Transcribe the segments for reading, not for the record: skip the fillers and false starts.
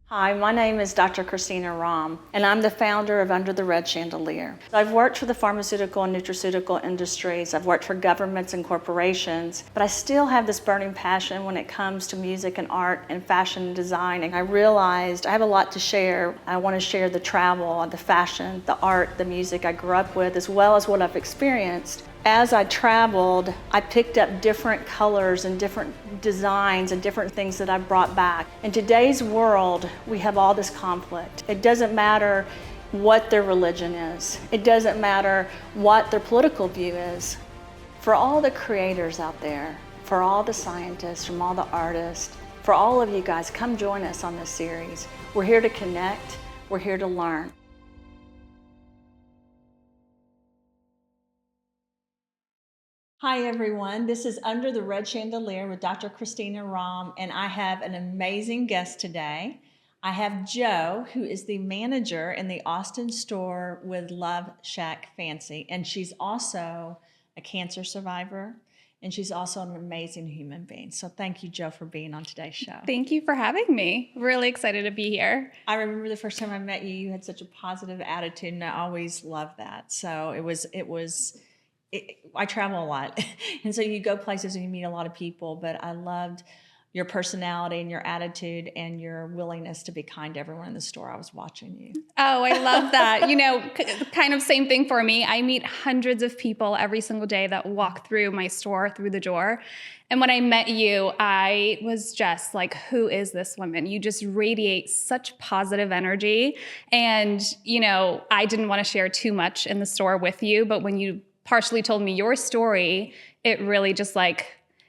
Hi, my name is Dr. Christina Rahm, and I'm the founder of Under the Red Chandelier. I've worked for the pharmaceutical and nutraceutical industries. I've worked for governments and corporations, but I still have this burning passion when it comes to music and art and fashion and design. And I realized I have a lot to share. I want to share the travel, the fashion, the art, the music I grew up with, as well as what I've experienced. As I traveled, I picked up different colors and different designs and different things that I brought back. In today's world, we have all this conflict. It doesn't matter what their religion is. It doesn't matter what their political view is. For all the creators out there, for all the scientists, from all the artists, for all of you guys, come join us on this series. We're here to connect. We're here to learn. Hi everyone, this is Under the Red Chandelier with Dr. Christina Rahm, and I have an amazing guest today. I have Jo, who is the manager in the Austin store with Love Shack Fancy, and she's also a cancer survivor, and she's also an amazing human being. So thank you, Jo, for being on today's show. Thank you for having me. Really excited to be here. I remember the first time I met you, you had such a positive attitude, and I always loved that. So I travel a lot, and so you go places and you meet a lot of people, but I loved your personality and your attitude and your willingness to be kind to everyone in the store. I was watching you. Oh, I love that. Kind of same thing for me. I meet hundreds of people every single day that walk through my store, through the door. And when I met you, I was just like, who is this woman? You just radiate such positive energy. And, I didn't want to share too much in the store with you, but when you partially told me your story, it really just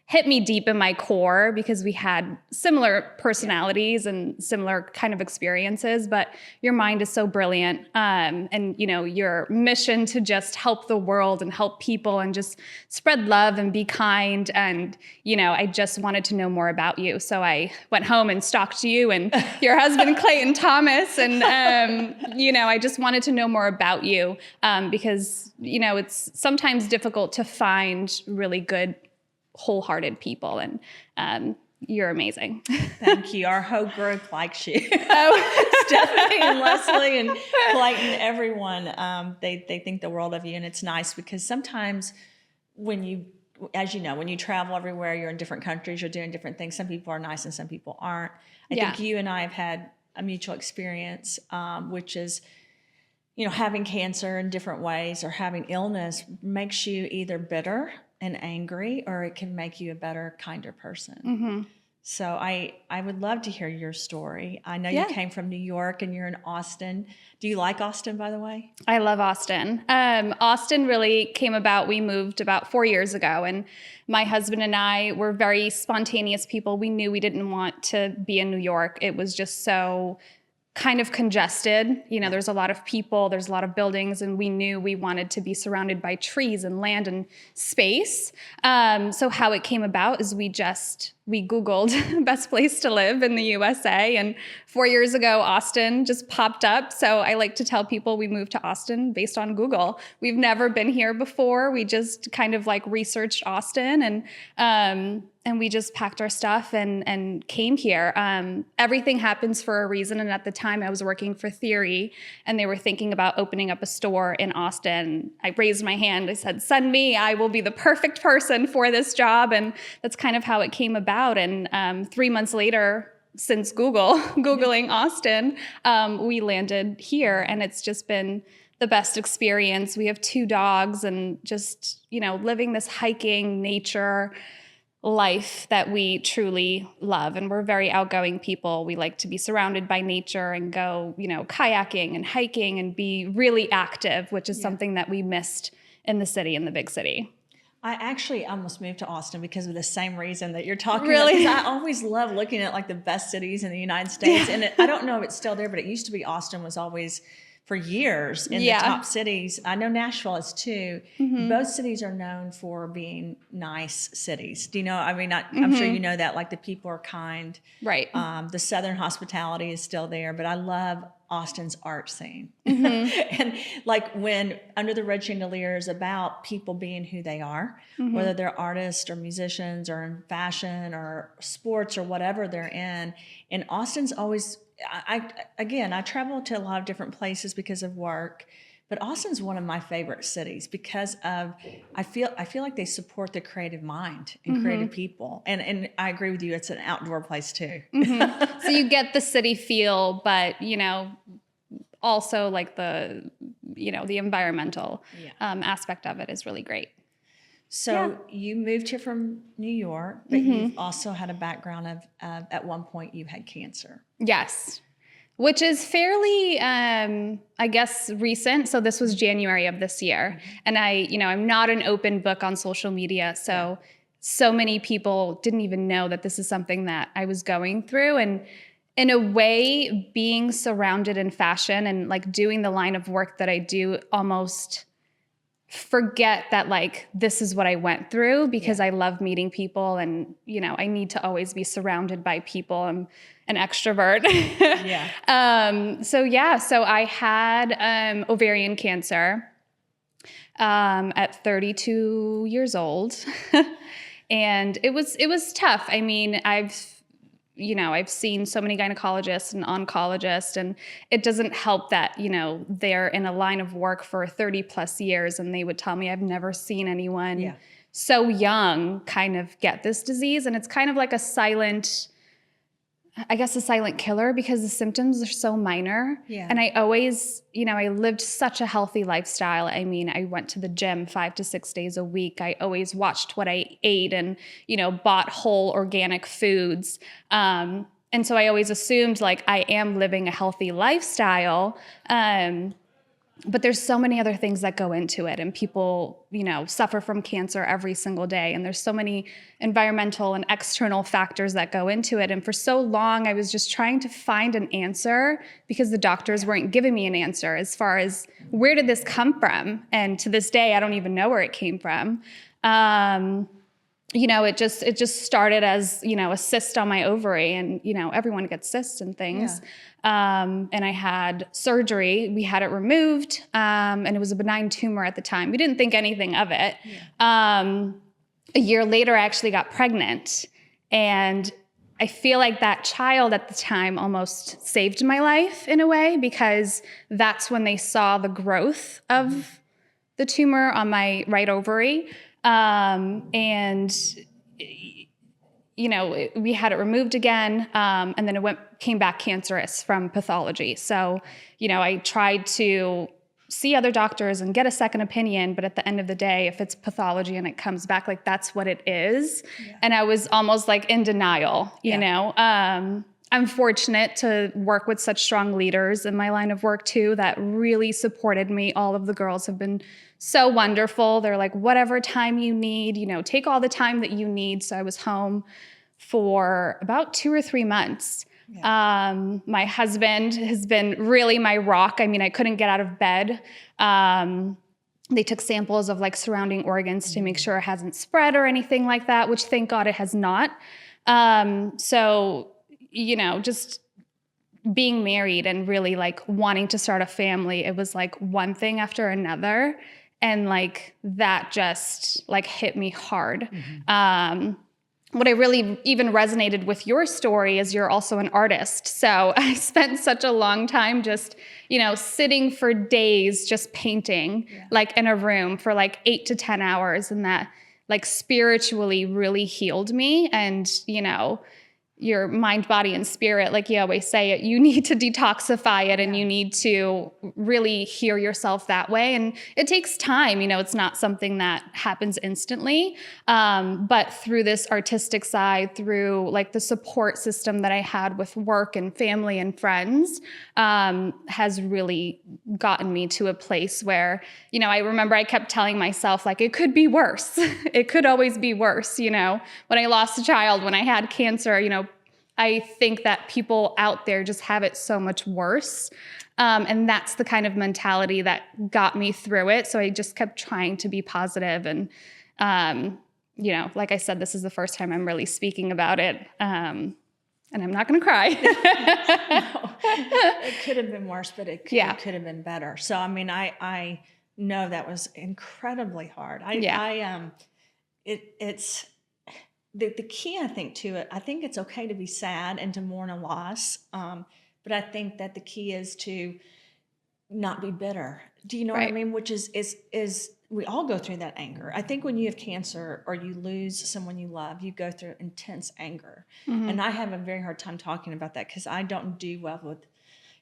hit me deep in my core because we had similar personalities and similar kind of experiences, but your mind is so brilliant. And your mission to just help the world and help people and just spread love and be kind. And, I just wanted to know more about you. So I went home and stalked you and your husband, Clayton Thomas. And, I just wanted to know more about you because, it's sometimes difficult to find really good wholehearted people, and you're amazing. Thank you. Our whole group likes you. Stephanie and Leslie and Clayton, everyone, they think the world of you, and it's nice because sometimes when you travel everywhere, you're in different countries, you're doing different things. Some people are nice and some people aren't. I think you and I have had a mutual experience, which is, having cancer in different ways or having illness makes you either bitter and angry, or it can make you a better, kinder person. Mm-hmm. So I would love to hear your story. I know you came from New York and you're in Austin. Do you like Austin, by the way? I love Austin. Austin really came about, we moved about 4 years ago, and my husband and I were very spontaneous people. We knew we didn't want to be in New York. It was just so kind of congested. There's a lot of people, there's a lot of buildings, and we knew we wanted to be surrounded by trees and land and space. So how it came about is we Googled best place to live in the USA, and 4 years ago, Austin just popped up. So I like to tell people we moved to Austin based on Google. We've never been here before. We just kind of researched Austin, and we just packed our stuff and came here. Everything happens for a reason. And at the time I was working for Theory, and they were thinking about opening up a store in Austin. I raised my hand. I said, send me, I will be the perfect person for this job. And that's kind of how it came about. And 3 months later, since Googling Austin, we landed here, and it's just been the best experience. We have 2 dogs, and just, living this hiking nature life that we truly love. And we're very outgoing people. We like to be surrounded by nature and go, kayaking and hiking and be really active, which is something that we missed in the big city. I actually almost moved to Austin because of the same reason that you're talking really? about. I always love looking at the best cities in the United States. And I don't know if it's still there, but it used to be Austin was always for years in the top cities. I know Nashville is too. Mm-hmm. Both cities are known for being nice cities. Do you know? I mean, I'm sure you know that. The people are kind. Right. The Southern hospitality is still there, but I love Austin's art scene. Mm-hmm. And when Under the Red Chandelier is about people being who they are, mm-hmm. whether they're artists or musicians or in fashion or sports or whatever they're in, and Austin's always I travel to a lot of different places because of work, but Austin's one of my favorite cities because of I feel like they support the creative mind and creative people, and I agree with you. It's an outdoor place too. So you get the city feel, but also like the the environmental aspect of it is really great. So you moved here from New York, but you've also had a background of at one point you had cancer. Yes. Which is fairly, I guess, recent. So this was January of this year. And I'm not an open book on social media. So many people didn't even know that this is something that I was going through. And in a way, being surrounded in fashion and like doing the line of work that I do, almost forget that like this is what I went through, because I love meeting people, and I need to always be surrounded by people. I'm an extrovert. So I had ovarian cancer at 32 years old. And it was tough. I mean, I've seen so many gynecologists and oncologists, and it doesn't help that, they're in a line of work for 30 plus years, and they would tell me I've never seen anyone so young kind of get this disease. And it's kind of like a silent killer, because the symptoms are so minor. And I always, I lived such a healthy lifestyle. I mean, I went to the gym 5 to 6 days a week. I always watched what I ate and, bought whole organic foods. And so I always assumed like I am living a healthy lifestyle. But there's so many other things that go into it, and people, suffer from cancer every single day. And there's so many environmental and external factors that go into it. And for so long, I was just trying to find an answer, because the doctors weren't giving me an answer as far as where did this come from? And to this day, I don't even know where it came from. It just started as, a cyst on my ovary, and, everyone gets cysts and things. And I had surgery. We had it removed, and it was a benign tumor at the time. We didn't think anything of it. A year later, I actually got pregnant, and I feel like that child at the time almost saved my life in a way, because that's when they saw the growth of the tumor on my right ovary. And we had it removed again, and then it came back cancerous from pathology. So, I tried to see other doctors and get a second opinion, but at the end of the day, if it's pathology and it comes back, like that's what it is. And I was almost like in denial, you know. I'm fortunate to work with such strong leaders in my line of work too, that really supported me. All of the girls have been so wonderful. They're like, whatever time you need, take all the time that you need. So I was home for about 2 or 3 months. My husband has been really my rock. I mean, I couldn't get out of bed. They took samples of like surrounding organs to make sure it hasn't spread or anything like that, which thank God it has not. So, just being married and really like wanting to start a family, it was like one thing after another. And like that just like hit me hard. What I really even resonated with your story is you're also an artist. So I spent such a long time just, sitting for days just painting, like in a room for like 8 to 10 hours. And that like spiritually really healed me. And, your mind, body, and spirit, like you always say it, you need to detoxify it, and you need to really hear yourself that way. And it takes time, it's not something that happens instantly. But through this artistic side, through like the support system that I had with work and family and friends, has really gotten me to a place where, I remember I kept telling myself like, it could be worse. It could always be worse. When I lost a child, when I had cancer, I think that people out there just have it so much worse. And that's the kind of mentality that got me through it. So I just kept trying to be positive. And, like I said, this is the first time I'm really speaking about it. And I'm not going to cry. No, it could have been worse, but it could have been better. So, I mean, I know that was incredibly hard. It's the key, I think, to it. I think it's okay to be sad and to mourn a loss, but But I think that the key is to not be bitter. Do you know what Right. I mean? Which is we all go through that anger. I think when you have cancer or you lose someone you love, you go through intense anger. And I have a very hard time talking about that because I don't do well with,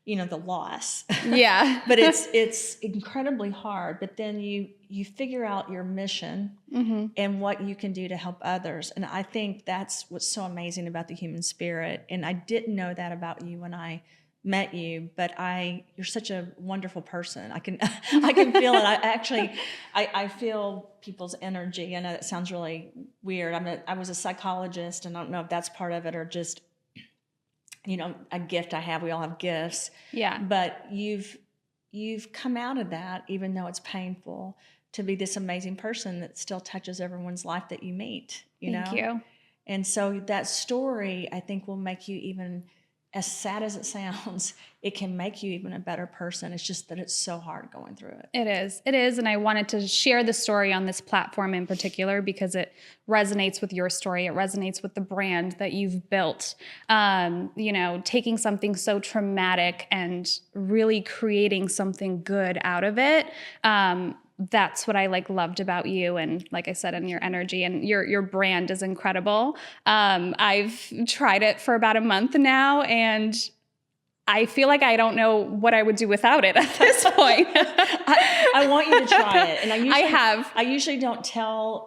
the loss. Yeah. But it's incredibly hard. But then you figure out your mission and what you can do to help others. And I think that's what's so amazing about the human spirit. And I didn't know that about you when I met you, but you're such a wonderful person. I can feel it. I feel people's energy. I know that sounds really weird. I was a psychologist, and I don't know if that's part of it or just, a gift I have. We all have gifts. Yeah. But you've come out of that, even though it's painful, to be this amazing person that still touches everyone's life that you meet, Thank you. And so that story, I think, will make you, even as sad as it sounds, it can make you even a better person. It's just that it's so hard going through it. It is. And I wanted to share the story on this platform in particular because it resonates with your story. It resonates with the brand that you've built. Taking something so traumatic and really creating something good out of it. That's what I loved about you, and like I said, and your energy, and your brand is incredible. I've tried it for about a month now, and I feel like I don't know what I would do without it at this point. I want you to try it, and I usually don't tell.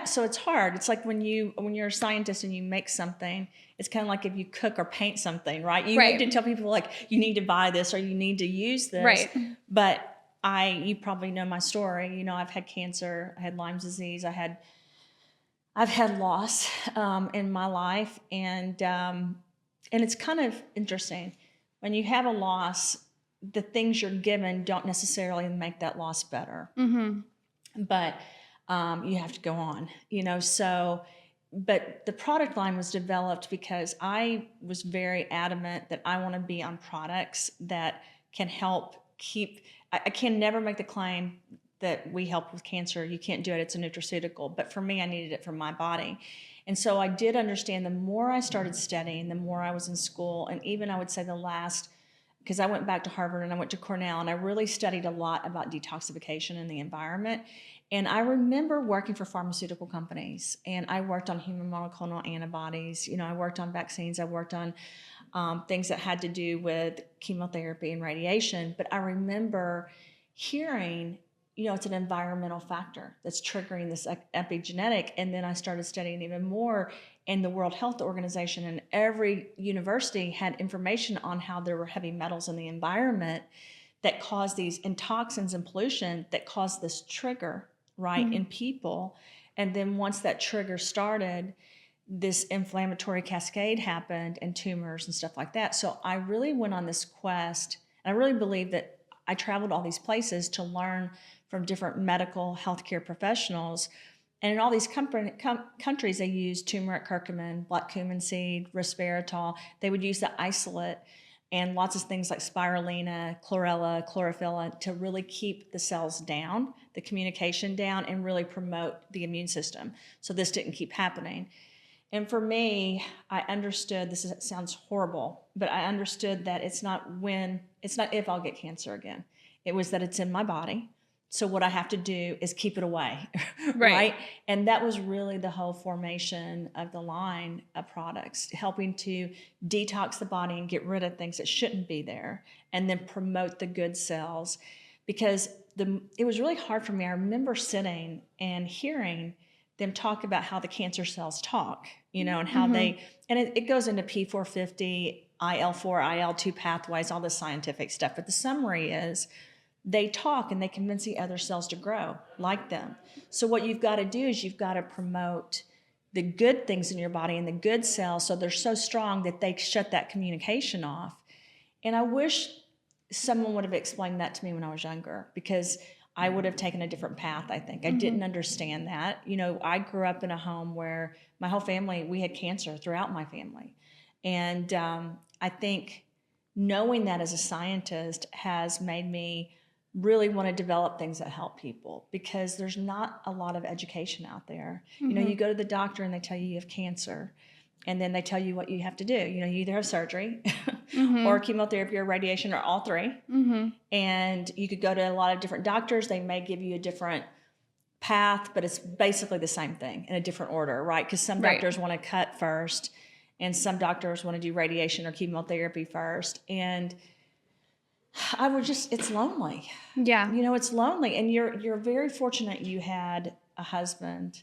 So it's hard. It's like when you're a scientist and you make something. It's kind of like if you cook or paint something, right? You need to tell people you need to buy this or you need to use this, right? But you probably know my story. I've had cancer, I had Lyme's disease, I've had loss in my life, and it's kind of interesting when you have a loss. The things you're given don't necessarily make that loss better, but you have to go on. But the product line was developed because I was very adamant that I want to be on products that can help keep. I can never make the claim that we help with cancer. You can't do it. It's a nutraceutical. But for me, I needed it for my body. And so I did understand the more I started studying, the more I was in school, and even I would say because I went back to Harvard and I went to Cornell, and I really studied a lot about detoxification in the environment. And I remember working for pharmaceutical companies, and I worked on human monoclonal antibodies. I worked on vaccines. I worked on things that had to do with chemotherapy and radiation. But I remember hearing, it's an environmental factor that's triggering this epigenetic. And then I started studying even more, and the World Health Organization and every university had information on how there were heavy metals in the environment that caused these toxins and pollution that caused this trigger, right, in people. And then once that trigger started, this inflammatory cascade happened and tumors and stuff like that. So I really went on this quest, and I really believe that I traveled all these places to learn from different medical healthcare professionals. And in all these countries, they use turmeric, curcumin, black cumin seed, resveratrol. They would use the isolate and lots of things like spirulina, chlorella, chlorophylla to really keep the cells down, the communication down, and really promote the immune system. So this didn't keep happening. And for me, I understood, sounds horrible, but I understood that it's not if I'll get cancer again. It was that it's in my body. So what I have to do is keep it away, right? And that was really the whole formation of the line of products, helping to detox the body and get rid of things that shouldn't be there, and then promote the good cells. Because it was really hard for me. I remember sitting and hearing them talk about how the cancer cells talk, and how it goes into P450, IL4, IL2 pathways, all the scientific stuff. But the summary is they talk and they convince the other cells to grow like them. So what you've got to do is you've got to promote the good things in your body and the good cells so they're so strong that they shut that communication off. And I wish someone would have explained that to me when I was younger, because I would have taken a different path, I think. I didn't understand that. I grew up in a home where my whole family, we had cancer throughout my family. And I think knowing that as a scientist has made me really want to develop things that help people, because there's not a lot of education out there. You go to the doctor and they tell you have cancer, and then they tell you what you have to do. You either have surgery or chemotherapy or radiation or all three. And you could go to a lot of different doctors. They may give you a different path, but it's basically the same thing in a different order, right? Because some doctors want to cut first, and some doctors want to do radiation or chemotherapy first. And it's lonely. Yeah. You know, it's lonely. And you're very fortunate you had a husband,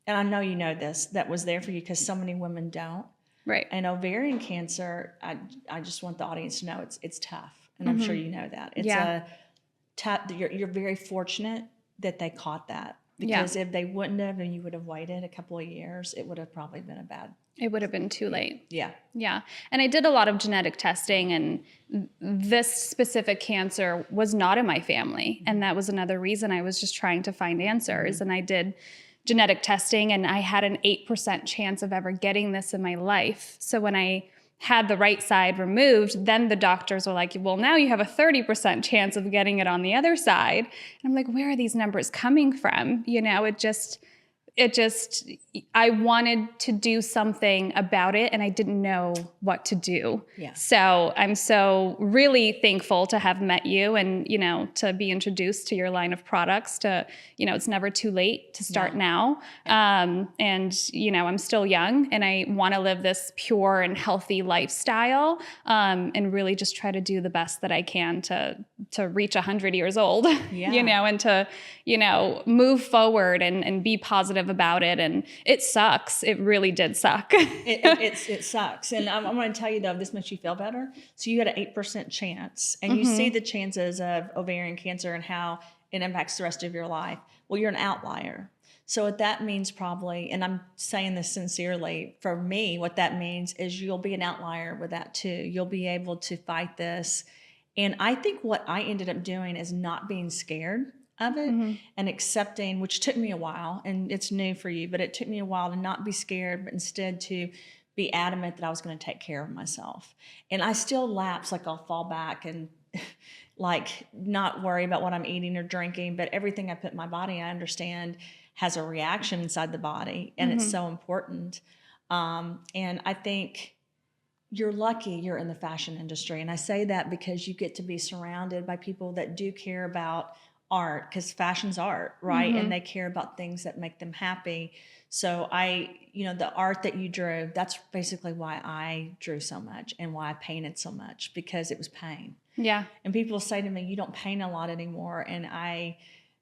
and I know you know this, that was there for you, because so many women don't. Right. And ovarian cancer, I just want the audience to know it's tough. And I'm sure you know that. It's a tough, you're very fortunate that they caught that. Because if they wouldn't have, and you would have waited a couple of years, it would have probably been it would have been too late. Yeah. Yeah. And I did a lot of genetic testing, and this specific cancer was not in my family. And that was another reason I was just trying to find answers. And I did genetic testing, and I had an 8% chance of ever getting this in my life. So when I had the right side removed, then the doctors were like, well, now you have a 30% chance of getting it on the other side. And I'm like, where are these numbers coming from? You know, I wanted to do something about it, and I didn't know what to do. Yeah. So I'm so really thankful to have met you, and, you know, to be introduced to your line of products, to, you know, it's never too late to start now. And, you know, I'm still young, and I want to live this pure and healthy lifestyle, and really just try to do the best that I can to reach 100 years old, you know, and to, you know, move forward and be positive about it. And it sucks. It really did suck. It sucks. And I'm going to tell you, though, if this makes you feel better. So you had an 8% chance, and you see the chances of ovarian cancer and how it impacts the rest of your life. Well, you're an outlier. So what that means probably, and I'm saying this sincerely, for me, what that means is you'll be an outlier with that too. You'll be able to fight this. And I think what I ended up doing is not being scared of it and accepting, which took me a while, and it's new for you, but it took me a while to not be scared, but instead to be adamant that I was going to take care of myself. And I still lapse, like I'll fall back and like not worry about what I'm eating or drinking, but everything I put in my body, I understand has a reaction inside the body, and it's so important. And I think you're lucky you're in the fashion industry. And I say that because you get to be surrounded by people that do care about art, because fashion's art, right? And they care about things that make them happy. So the art that you drew, that's basically why I drew so much and why I painted so much, because it was pain. Yeah. And people say to me, you don't paint a lot anymore. And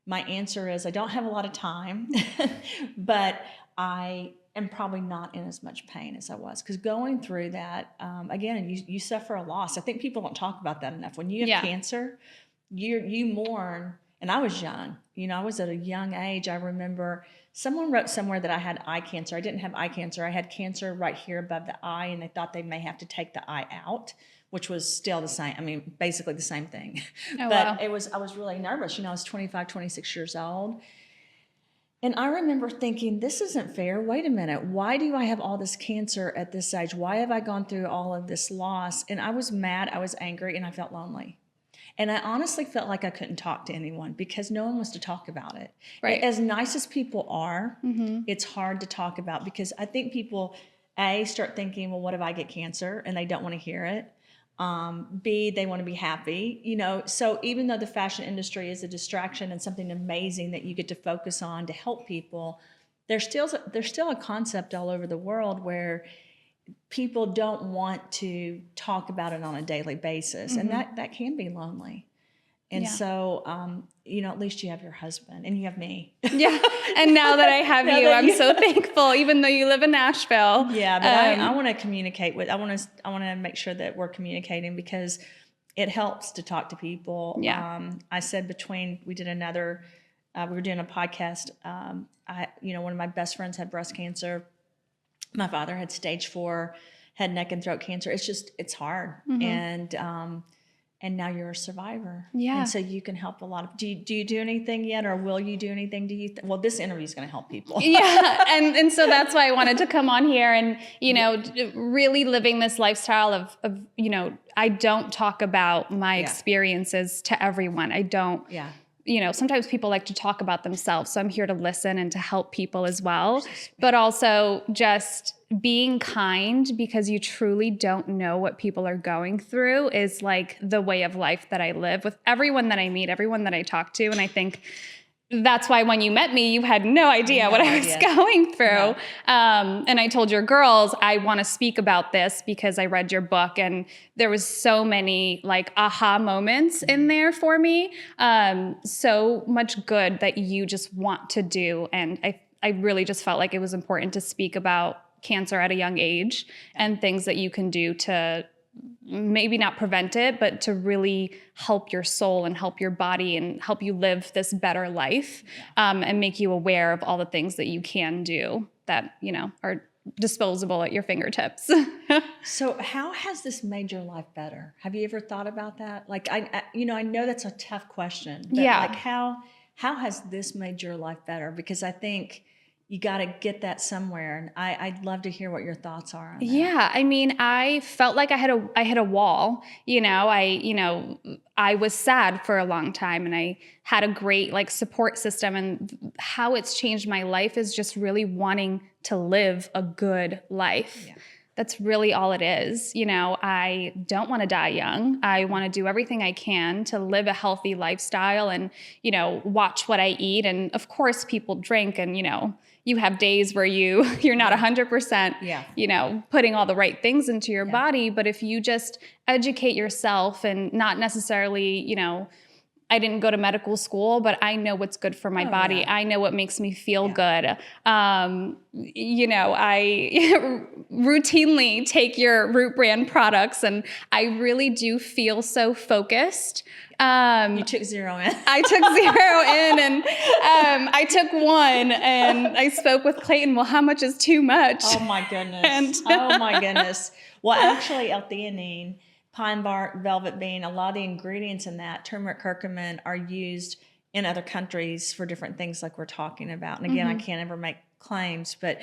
my answer is I don't have a lot of time, but I am probably not in as much pain as I was. Because going through that, again, you suffer a loss. I think people don't talk about that enough. When you have cancer, you mourn. And I was young. You know, I was at a young age. I remember someone wrote somewhere that I had eye cancer. I didn't have eye cancer. I had cancer right here above the eye, and they thought they may have to take the eye out, which was still the same. I mean, basically the same thing. Oh, but wow. I was really nervous. You know, I was 25, 26 years old. And I remember thinking, this isn't fair. Wait a minute. Why do I have all this cancer at this age? Why have I gone through all of this loss? And I was mad. I was angry, and I felt lonely. And I honestly felt like I couldn't talk to anyone because no one wants to talk about it. Right. As nice as people are, it's hard to talk about, because I think people, A, start thinking, well, what if I get cancer? And they don't want to hear it. B, they want to be happy. You know, so even though the fashion industry is a distraction and something amazing that you get to focus on to help people, there's still a concept all over the world where people don't want to talk about it on a daily basis. And that can be lonely. And so, at least you have your husband and you have me. Yeah. And now that I have you, I'm so thankful, even though you live in Nashville. Yeah, but I want to communicate I want to make sure that we're communicating, because it helps to talk to people. Yeah. I said we did another, we were doing a podcast. One of my best friends had breast cancer. My father had stage 4 head, neck, and throat cancer. It's hard. And now you're a survivor. Yeah. And so you can help a lot of, do you do anything yet, or will you do anything? Well, this interview is going to help people. Yeah. And so that's why I wanted to come on here and, really living this lifestyle of, I don't talk about my experiences to everyone. I don't. Yeah. sometimes people like to talk about themselves. So I'm here to listen and to help people as well. But also just being kind, because you truly don't know what people are going through, is like the way of life that I live with everyone that I meet, everyone that I talk to. And I think that's why when you met me, you had no idea what I was going through. No. And I told your girls, I want to speak about this because I read your book and there was so many like aha moments in there for me. So much good that you just want to do. And I really just felt like it was important to speak about cancer at a young age and things that you can do to maybe not prevent it, but to really help your soul and help your body and help you live this better life, and make you aware of all the things that you can do that, are disposable at your fingertips. So how has this made your life better? Have you ever thought about that? Like, I know that's a tough question, but like how has this made your life better? Because I think you got to get that somewhere. And I'd love to hear what your thoughts are on that. Yeah. I mean, I felt like I hit a wall, I was sad for a long time and I had a great like support system, and how it's changed my life is just really wanting to live a good life. Yeah. That's really all it is. I don't want to die young. I want to do everything I can to live a healthy lifestyle and, watch what I eat. And of course people drink and, you have days where you're not 100%, putting all the right things into your body. But if you just educate yourself and not necessarily, I didn't go to medical school, but I know what's good for my body. Yeah. I know what makes me feel good. I routinely take your Root brand products and I really do feel so focused. You took 0 in. I took 0 in and I took 1 and I spoke with Clayton. Well, how much is too much? Oh my goodness. Oh my goodness. Well, actually L-theanine, pine bark, velvet bean, a lot of the ingredients in that, turmeric, curcumin, are used in other countries for different things like we're talking about. And again, I can't ever make claims, but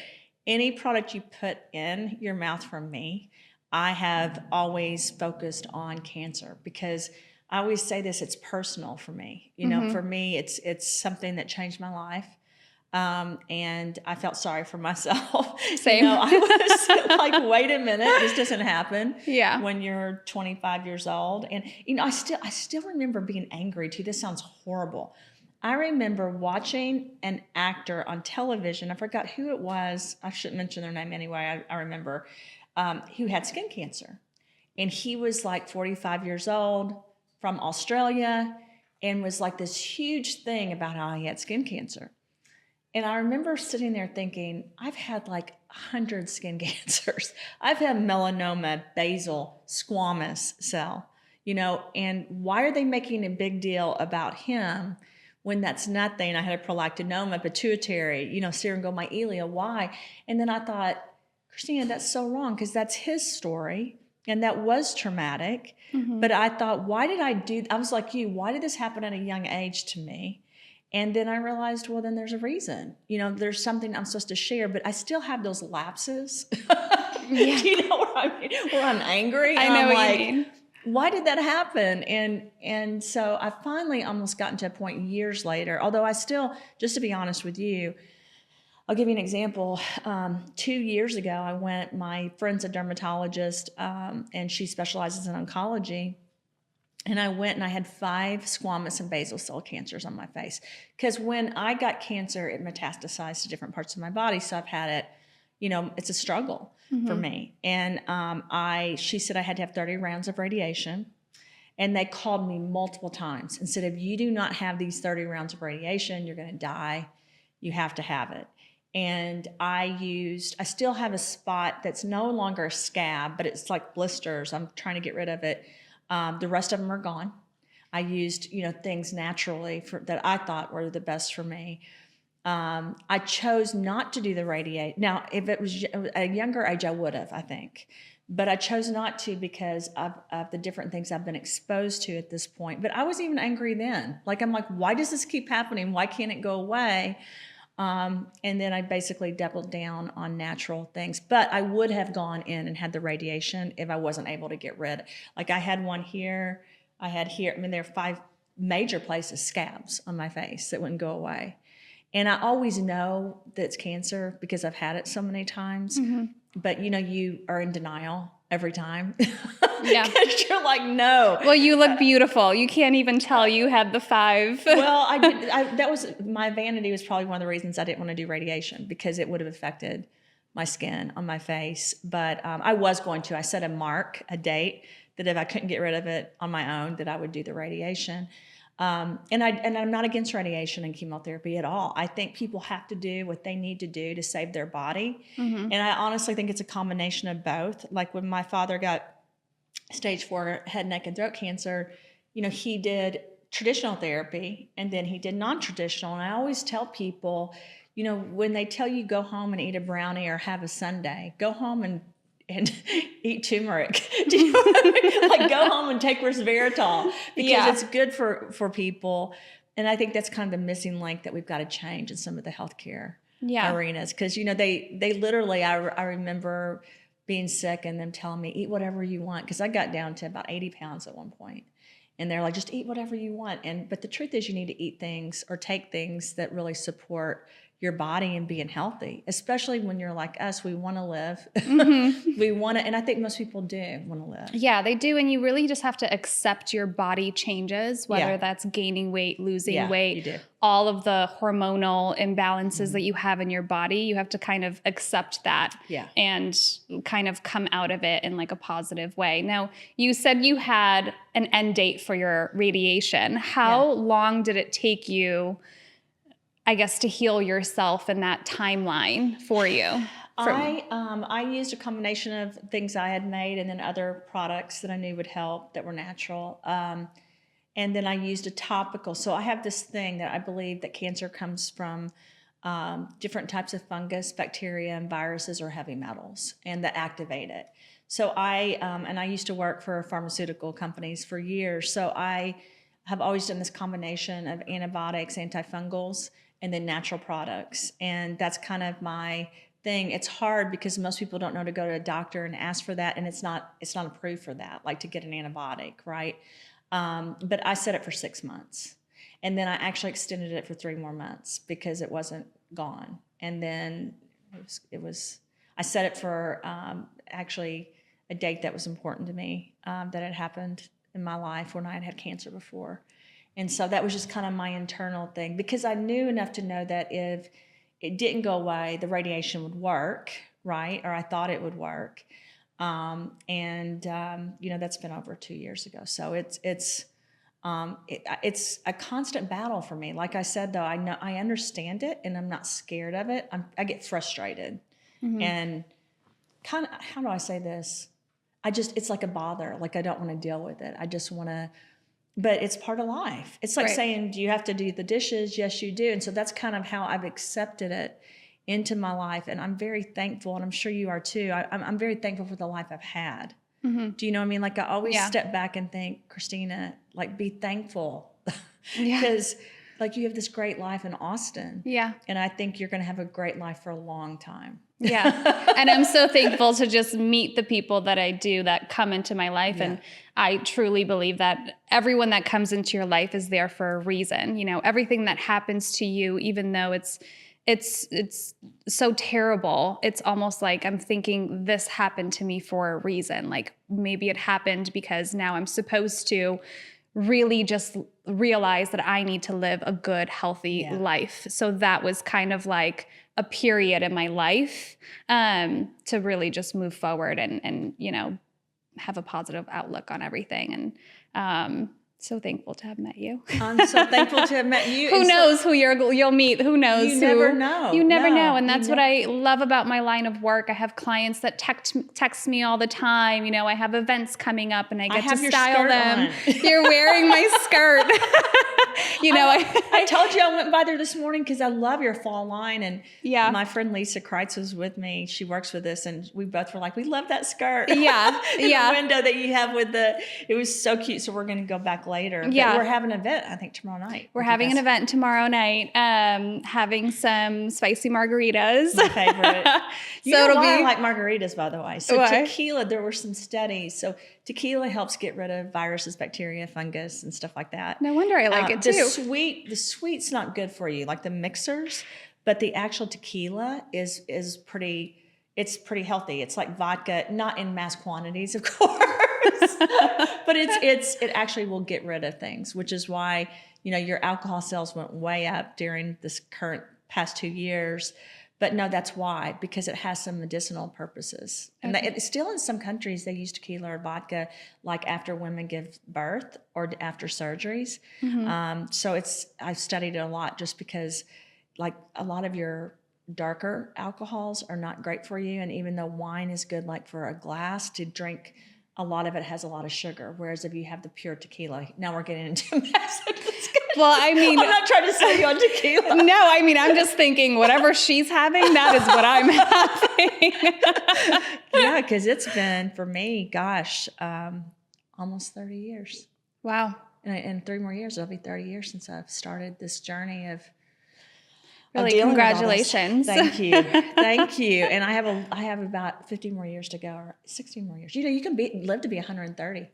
any product you put in your mouth from me, I have always focused on cancer, because I always say this, it's personal for me. For me, it's something that changed my life. And I felt sorry for myself. Same. I was like, wait a minute, this doesn't happen. Yeah. When you're 25 years old. And, I still remember being angry too. This sounds horrible. I remember watching an actor on television. I forgot who it was. I shouldn't mention their name anyway. I remember, who had skin cancer. And he was like 45 years old, from Australia, and was like this huge thing about how he had skin cancer. And I remember sitting there thinking, I've had like 100 skin cancers. I've had melanoma, basal, squamous cell, and why are they making a big deal about him when that's nothing? I had a prolactinoma, pituitary, syringomyelia, why? And then I thought, Christina, that's so wrong, because that's his story. And that was traumatic. But I thought, I was like you, why did this happen at a young age to me? And then I realized, well, then there's a reason. There's something I'm supposed to share, but I still have those lapses. Do you know what I mean? Where I'm angry. I know what you mean. Why did that happen? And so I finally almost gotten to a point years later, although I still, just to be honest with you, I'll give you an example. 2 years ago, my friend's a dermatologist, and she specializes in oncology. And I went and I had 5 squamous and basal cell cancers on my face. Because when I got cancer, it metastasized to different parts of my body. So I've had it, it's a struggle for me. And she said I had to have 30 rounds of radiation. And they called me multiple times and said, if you do not have these 30 rounds of radiation, you're going to die. You have to have it. And I still have a spot that's no longer a scab, but it's like blisters. I'm trying to get rid of it. The rest of them are gone. I used, things naturally that I thought were the best for me. I chose not to do the radiation. Now, if it was a younger age, I would have, I think. But I chose not to because of the different things I've been exposed to at this point. But I was even angry then. I'm like, why does this keep happening? Why can't it go away? And then I basically doubled down on natural things. But I would have gone in and had the radiation if I wasn't able to get rid. I had one here. I had here. There are 5 major places, scabs on my face that wouldn't go away. And I always know that it's cancer because I've had it so many times. But, you are in denial every time. Yeah. Because you're like, no. Well, you look beautiful. You can't even tell you had the 5. Well, that was, my vanity was probably one of the reasons I didn't want to do radiation, because it would have affected my skin on my face. But I was going to. I set a date, that if I couldn't get rid of it on my own, that I would do the radiation. And I'm not against radiation and chemotherapy at all. I think people have to do what they need to do to save their body. And I honestly think it's a combination of both. Like when my father got stage 4 head, neck, and throat cancer, he did traditional therapy and then he did non-traditional. And I always tell people, when they tell you go home and eat a brownie or have a sundae, go home and eat turmeric. Do you know what I mean? Like, go home and take resveratrol, because it's good for people. And I think that's kind of the missing link that we've got to change in some of the healthcare arenas. Because, they literally, I remember being sick and them telling me, eat whatever you want. Because I got down to about 80 pounds at one point. And they're like, just eat whatever you want. But the truth is, you need to eat things or take things that really support your body and being healthy, especially when you're like us. We want to live. We want to, and I think most people do want to live. Yeah, they do. And you really just have to accept your body changes, whether that's gaining weight, losing weight, you do. All of the hormonal imbalances that you have in your body. You have to kind of accept that and kind of come out of it in like a positive way. Now, you said you had an end date for your radiation. How long did it take you, I guess, to heal yourself in that timeline for you? I used a combination of things I had made and then other products that I knew would help that were natural. And then I used a topical. So I have this thing that I believe that cancer comes from different types of fungus, bacteria, and viruses or heavy metals, and that activate it. So I used to work for pharmaceutical companies for years. So I have always done this combination of antibiotics, antifungals, and then natural products. And that's kind of my thing. It's hard because most people don't know to go to a doctor and ask for that. And it's not approved for that, like to get an antibiotic, right? But I set it for 6 months. And then I actually extended it for 3 more months because it wasn't gone. And then I set it for actually a date that was important to me, that had happened in my life when I had cancer before. And so that was just kind of my internal thing, because I knew enough to know that if it didn't go away, the radiation would work, right? Or I thought it would work. That's been over 2 years ago. So it's a constant battle for me. Like I said, though, I understand it and I'm not scared of it. I get frustrated and kind of, how do I say this? It's like a bother. Like I don't want to deal with it. I just want to. But it's part of life. It's like saying, do you have to do the dishes? Yes, you do. And so that's kind of how I've accepted it into my life. And I'm very thankful, and I'm sure you are too. I'm very thankful for the life I've had. Do you know what I mean? Like I always step back and think, Christina, like be thankful. Because like you have this great life in Austin. Yeah. And I think you're going to have a great life for a long time. Yeah. And I'm so thankful to just meet the people that I do that come into my life. Yeah. And I truly believe that everyone that comes into your life is there for a reason. You know, everything that happens to you, even though it's so terrible, it's almost like I'm thinking this happened to me for a reason. Like maybe it happened because now I'm supposed to really just realize that I need to live a good, healthy life. So that was kind of like a period in my life to really just move forward and you know, have a positive outlook on everything. And so thankful to have met you. I'm so thankful to have met you. Who knows who you'll meet? Who knows? You never know. You never know. And that's what I love about my line of work. I have clients that text me all the time. You know, I have events coming up and I get to style them. You're wearing my skirt. I told you I went by there this morning because I love your fall line. And Yeah. my friend Lisa Kreitz was with me. She works with us, and we both were like, we love that skirt. Yeah. In Yeah. the window that you have with it was so cute. So we're going to go back later. But Yeah. we're having an event, I think, tomorrow night. We're having an event tomorrow night, having some spicy margaritas. My favorite. You So know it'll why be I like margaritas, by the way. So Why? tequila, there were some studies. So tequila helps get rid of viruses, bacteria, fungus, and stuff like that. No wonder I like it too. The sweet's not good for you, like the mixers, but the actual tequila is pretty. It's pretty healthy. It's like vodka, not in mass quantities, of course, but it actually will get rid of things, which is why your alcohol sales went way up during this past 2 years. But no, that's why, because it has some medicinal purposes. And it's still in some countries, they use tequila or vodka like after women give birth or after surgeries. So I've studied it a lot just because like a lot of your darker alcohols are not great for you. And even though wine is good, like for a glass to drink, a lot of it has a lot of sugar. Whereas if you have the pure tequila, now we're getting into massive discussion. Well, I mean, I'm not trying to sell you on tequila. No, I mean, I'm just thinking whatever she's having, that is what I'm having. Yeah, because it's been, for me, gosh, almost 30 years. Wow. And in 3 more years, it'll be 30 years since I've started this journey of Really, dealing with all this. congratulations. Thank you. Thank you. And I have about 50 more years to go, or 16 more years. You can live to be 130.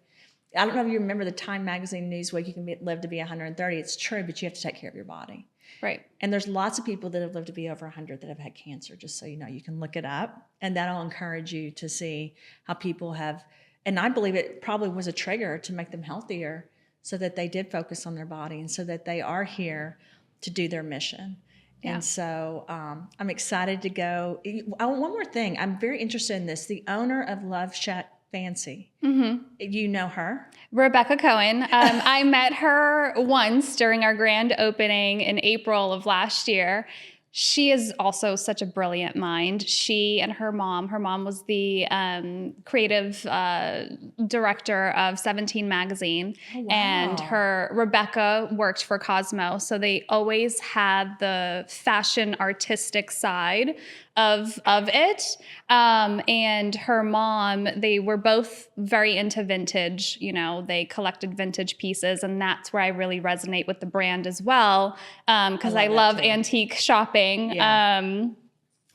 I don't know if you remember the Time Magazine Newsweek, you can live to be 130. It's true, but you have to take care of your body. Right. And there's lots of people that have lived to be over 100 that have had cancer, just so you know. You can look it up, and that'll encourage you to see how people have, and I believe it probably was a trigger to make them healthier so that they did focus on their body and so that they are here to do their mission. Yeah. And so I'm excited to go. One more thing. I'm very interested in this. The owner of Love Shack Fancy. You know her? Rebecca Cohen. I met her once during our grand opening in April of last year. She is also such a brilliant mind. She and her mom was the creative director of 17 magazine. Oh, wow. And Rebecca worked for Cosmo. So they always had the fashion artistic side of it. And her mom, they were both very into vintage. They collected vintage pieces, and that's where I really resonate with the brand as well. Because I love antique shopping. Yeah.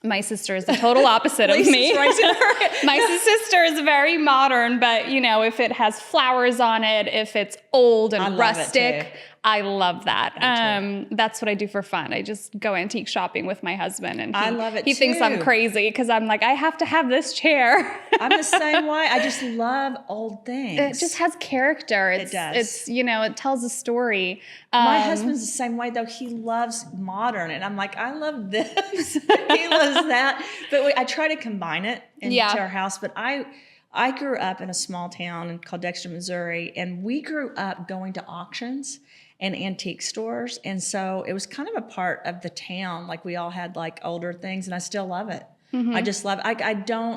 My sister is the total opposite of me. My sister is very modern, but if it has flowers on it, if it's old and rustic, I love that. That's what I do for fun. I just go antique shopping with my husband, and I love it he thinks I'm crazy because I'm like, I have to have this chair. I'm the same way. I just love old things. It just has character. It does. It tells a story. My husband's the same way, though. He loves modern, and I'm like, I love this. He loves that. But I try to combine it into our house. But I grew up in a small town called Dexter, Missouri, and we grew up going to auctions and antique stores. And so it was kind of a part of the town. Like we all had like older things, and I still love it. I just love it.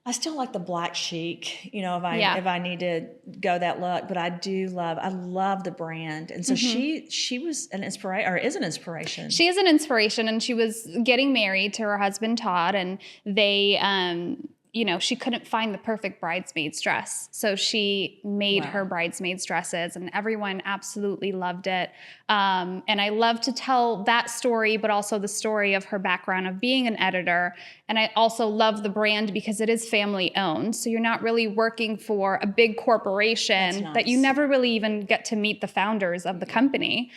I still like the black chic, if I need to go that look, but I love the brand. And so she was an inspiration, or is an inspiration. She is an inspiration, and she was getting married to her husband, Todd, and they, she couldn't find the perfect bridesmaid's dress. So she made her bridesmaid's dresses, and everyone absolutely loved it. And I love to tell that story, but also the story of her background of being an editor. And I also love the brand because it is family owned. So you're not really working for a big corporation that you never really even get to meet the founders of the company.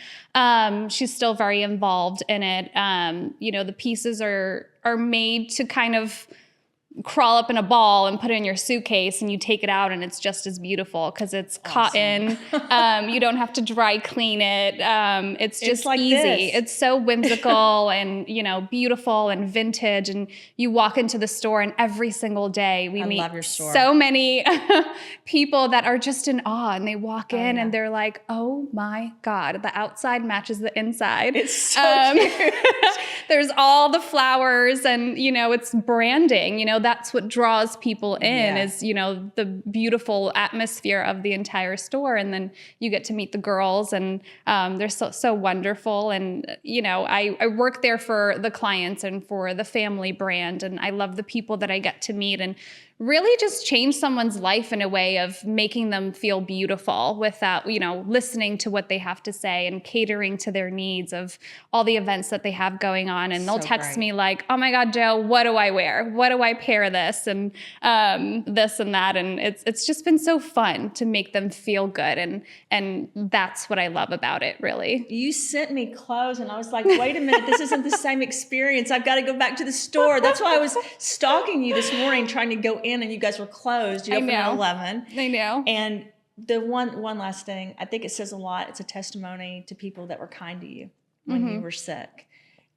She's still very involved in it. The pieces are made to kind of crawl up in a ball and put it in your suitcase, and you take it out and it's just as beautiful because it's cotton. You don't have to dry clean it. It's just like easy. This. It's so whimsical and, beautiful and vintage. And you walk into the store, and every single day we meet so many people that are just in awe, and they walk in and they're like, oh my God, the outside matches the inside. It's so cute. There's all the flowers, and, it's branding. that's what draws people in Yeah. is, the beautiful atmosphere of the entire store. And then you get to meet the girls, and they're so wonderful. And, I work there for the clients and for the family brand. And I love the people that I get to meet, and really just change someone's life in a way of making them feel beautiful without, listening to what they have to say and catering to their needs of all the events that they have going on. And they'll text me like, oh my God, Jo, what do I wear? What do I pair this? And this and that. And it's just been so fun to make them feel good. And that's what I love about it, really. You sent me clothes and I was like, wait a minute, this isn't the same experience. I've got to go back to the store. That's why I was stalking you this morning, trying to go in, and you guys were closed. You opened at 11. I know. And the one last thing, I think it says a lot. It's a testimony to people that were kind to you when you were sick.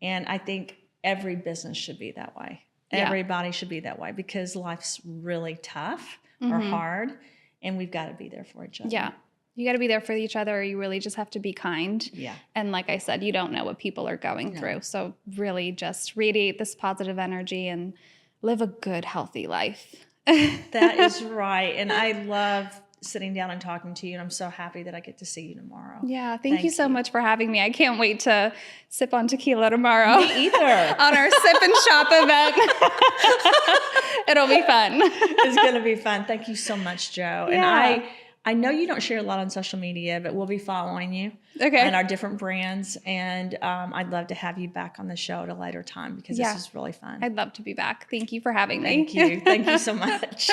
And I think every business should be that way. Yeah. Everybody should be that way, because life's really tough or hard, and we've got to be there for each other. Yeah. You got to be there for each other. You really just have to be kind. Yeah. And like I said, you don't know what people are going through. So really just radiate this positive energy and live a good, healthy life. That is right. And I love sitting down and talking to you, and I'm so happy that I get to see you tomorrow. Yeah. Thank you so much for having me. I can't wait to sip on tequila tomorrow. Me either. On our sip and shop event. It'll be fun. It's going to be fun. Thank you so much, Jo. Yeah. And I know you don't share a lot on social media, but we'll be following you and our different brands. And I'd love to have you back on the show at a later time, because this is really fun. I'd love to be back. Thank you for having me. Thank you. Thank you so much.